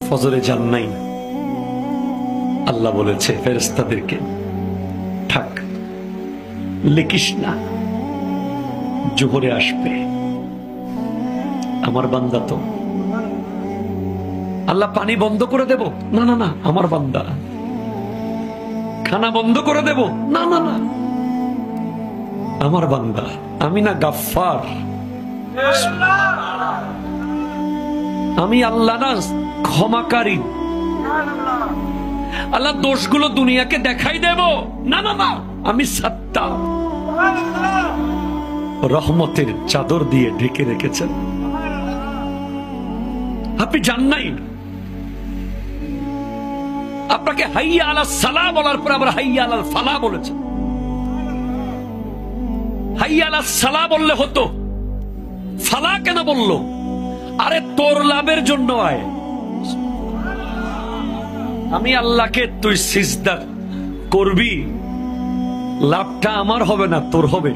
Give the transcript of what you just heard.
ফজরে যান নাই, আল্লাহ বলেছে ফেরেশতাদেরকে, থাক, লিখিস না, জোহরে আসবে। আমার বান্দা তো। আল্লাহ পানি বন্ধ করে দেব? না না না, আমার বান্দা। খানা বন্ধ করে দেব? না না না, আমার বান্দা। আমি না গাফফার? আমি আল্লাহ না ক্ষমাকারী? আল্লাহ দোষগুলো দুনিয়াকে দেখাই দেব? না না না, আমি সাত্তার। রহমতের চাদর দিয়ে ঢেকে রেখেছেন। আপনি জান নাই? আপনাকে হাইয়া আলাস সালাহ বলার পর আবার হাইয়া আলাল ফালাহ বলেছেন। হাইয়া আলাস সালাহ বললে হতো, ফালাহ কেন বললো? আরে তোর লাভের জন্য আয়। আমি আল্লাহকে তুই সিজদা করবি, লাভটা আমার হবে না, তোর হবে।